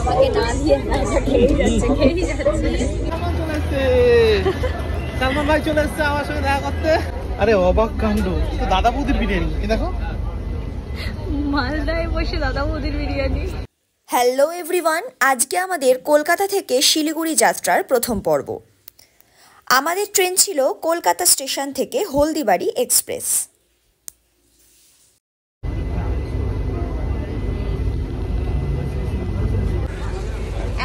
আমাকে না দিয়ে খেয়েই যাচ্ছে। সালমান ভাই চলে এসছে আমার সঙ্গে দেখা করতে। আরে অবাক কাণ্ড, তো দাদা বৌদির বিরিয়ানি, এই দেখো মালদায় বসে দাদা বৌদির বিরিয়ানি। হ্যালো এভরিওয়ান, আজকে আমাদের কলকাতা থেকে শিলিগুড়ি যাত্রার প্রথম পর্ব। আমাদের ট্রেন ছিল কলকাতা স্টেশন থেকে হলদিবাড়ি এক্সপ্রেস।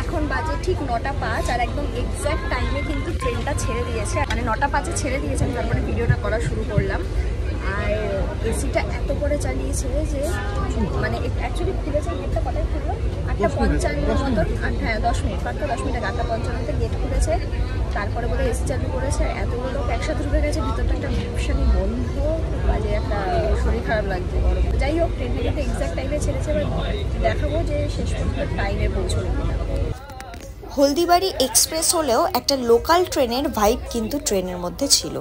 এখন বাজে ঠিক 9:05 আর একদম এক্স্যাক্ট টাইমে কিন্তু ট্রেনটা ছেড়ে দিয়েছে, মানে 9:05-এ ছেড়ে দিয়েছে। আমি তারপরে ভিডিওটা করা শুরু করলাম। আর এসিটা এত করে চালিয়েছে যে মানে অ্যাকচুয়ালি খুলেছে, গেটটা কটায় খুললো 8:55 মতন, 10 মিনিট, মাত্র 10 মিনিট আগে 8:55-তে গেট খুলেছে। তারপরে বলে এসি চালু করেছে, এতগুলো লোক একসাথে ঢুকে গেছে, ভিতরটা একটা ভীষণই বন্ধ, বাজে একটা শরীর খারাপ লাগছে গরম। যাই হোক, ট্রেনটা কিন্তু এক্স্যাক্ট টাইমে ছেড়েছে। এবার দেখাবো যে শেষ পর্যন্ত টাইমে পৌঁছলো কিনা। হলদিবাড়ি এক্সপ্রেস হলেও একটা লোকাল ট্রেনের ভাইব কিন্তু ট্রেনের মধ্যে ছিল।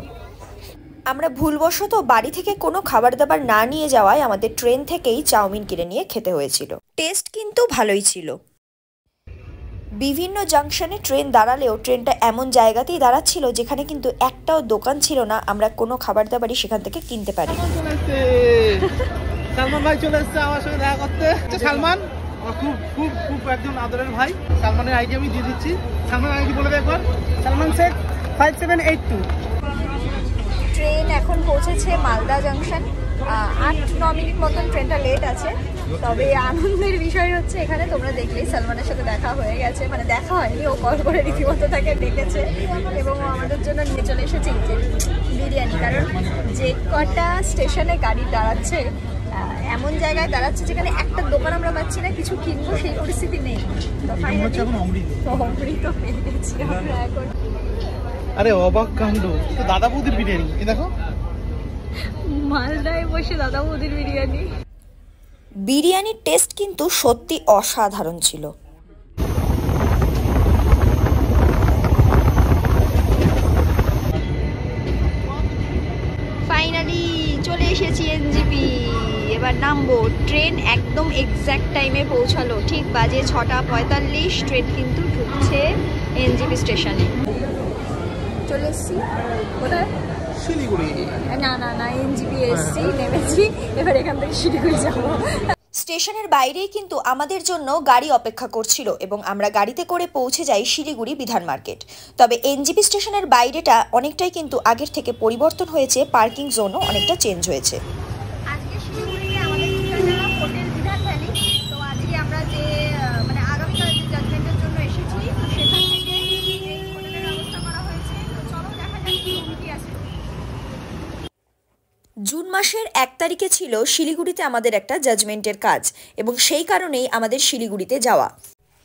আমরা ভুলবশত বাড়ি থেকে কোনো খাবার দাবার না নিয়ে যাওয়ায় আমাদের ট্রেন থেকেই চাউমিন কিনে নিয়ে খেতে হয়েছিল। টেস্ট কিন্তু ভালোই ছিল। বিভিন্ন জাংশনে ট্রেন দাঁড়ালেও ট্রেনটা এমন জায়গাতেই দাঁড়াচ্ছিল যেখানে কিন্তু একটাও দোকান ছিল না, আমরা কোনো খাবার দাবারই সেখান থেকে কিনতে পারি। সালমান ভাই চলে এসছে আমার সঙ্গে দেখা করতে। সালমান খুব খুব খুব একজন আদরের ভাই। সালমানের আইডি আমি দিয়ে দিচ্ছি। সালমান আইডি বলে দেখো, সালমান শেখ 5782। ট্রেন এখন পৌঁছেছে মালদা জাংশন। 8-9 মিনিট মতন ট্রেনটা লেট আছে। তবে আনন্দের বিষয় হচ্ছে এখানে তোমরা দেখলেই সালমানের সাথে দেখা হয়ে গেছে, মানে দেখা হয়নি, ও কল করে রীতিমতো তাকে ডেকেছে এবং ও আমাদের জন্য নিয়ে চলে এসেছে বিরিয়ানি। কারণ যে কটা স্টেশনে গাড়ি দাঁড়াচ্ছে, এমন জায়গায় দাঁড়াচ্ছে যেখানে একটা দোকান আমরা পাচ্ছি না, কিছু কিনবো সেই পরিস্থিতি নেই। তো ফাইনালি অমৃত পেয়ে গেছি আমরা এখন। আরে অবাক কাণ্ড, তো দাদা বৌদির বিরিয়ানি, এই দেখো মালদায় বসে দাদা বৌদির বিরিয়ানি। বিরিয়ানির টেস্ট কিন্তু সত্যি অসাধারণ ছিল। ফাইনালি চলে এসেছি এনজিপি, এবার নামবো। ট্রেন একদম এক্স্যাক্ট টাইমে পৌঁছালো, ঠিক বাজে 6:45 ট্রেন কিন্তু ঢুকছে এনজিপি স্টেশনে। চলে এসছি কোথায়? শিলিগুড়ি। না এনজিপি এসছি, নেমেছি, এবার এখান থেকে শিলিগুড়ি যাবো। স্টেশনের বাইরেই কিন্তু আমাদের জন্য গাড়ি অপেক্ষা করছিল এবং আমরা গাড়িতে করে পৌঁছে যাই শিলিগুড়ি বিধান মার্কেট। তবে এনজিপি স্টেশনের বাইরেটা অনেকটাই কিন্তু আগের থেকে পরিবর্তন হয়েছে, পার্কিং জোনও অনেকটা চেঞ্জ হয়েছে। আজকে শিলিগুড়িতে আমাদের হোটেল বিধান ভ্যালি। তো আজকে আমরা যে মানে আগামীকাল যে জাজমেন্টের জন্য এসেছি, সেখান থেকে এই হোটেলের ব্যবস্থা করা হয়েছে। তো চলো দেখা যাক কি আছে। জুন মাসের 1 তারিখে ছিল শিলিগুড়িতে আমাদের একটা জাজমেন্টের কাজ এবং সেই কারণেই আমাদের শিলিগুড়িতে যাওয়া।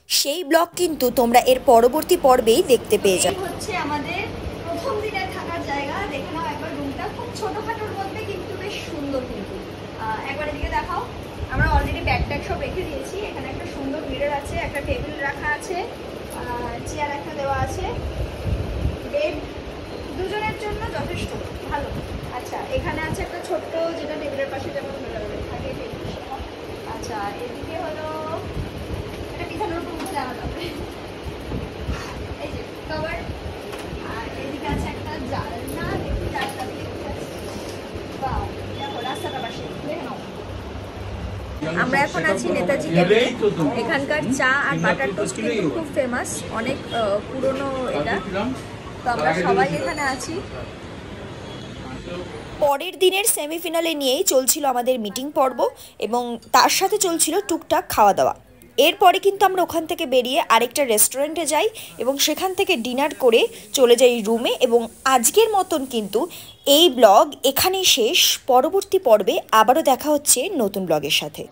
সেই ব্লগ কিন্তু তোমরা এর পরবর্তী পর্বেই দেখতে পেয়ে যাবে। হচ্ছে আমাদের প্রথম দিনের থাকার জায়গা। দেখে নাও একবার রুমটা, খুব ছোটখাটোর মধ্যে কিন্তু বেশ সুন্দর। কিন্তু একবার এদিকে দেখাও। আমরা অলরেডি ব্যাগ ট্যাগ সব রেখে দিয়েছি। এখানে একটা সুন্দর মিরর আছে, একটা টেবিল রাখা আছে, চেয়ার একটা দেওয়া আছে, বেড দুজনের জন্য যথেষ্ট ভালো। আচ্ছা, এখানে আছে একটা ছোট্ট, যেটা টেবিলের পাশে যেমন থাকে। আচ্ছা, এদিকে হলো এটা বিছানোর উপর উঠে দেওয়া যাবে, এই যে কভার। আর এদিকে আছে একটা জানলা, চারটা দিকে বাহ, দেখো রাস্তাটা পাশে। দেখে নাও। আমরা এখন আছি নেতাজি ক্যাফে। এখানকার চা আর বাটার টোস্ট কিন্তু খুব ফেমাস, অনেক পুরনো এটা। তো আমরা সবাই এখানে আছি। পরের দিনের সেমিফিনালে নিয়েই চলছিল আমাদের মিটিং পর্ব এবং তার সাথে চলছিল টুকটাক খাওয়া দাওয়া। এরপরে কিন্তু আমরা ওখান থেকে বেরিয়ে আরেকটা রেস্টুরেন্টে যাই এবং সেখান থেকে ডিনার করে চলে যাই রুমে। এবং আজকের মতন কিন্তু এই ব্লগ এখানেই শেষ। পরবর্তী পর্বে আবারও দেখা হচ্ছে নতুন ব্লগের সাথে।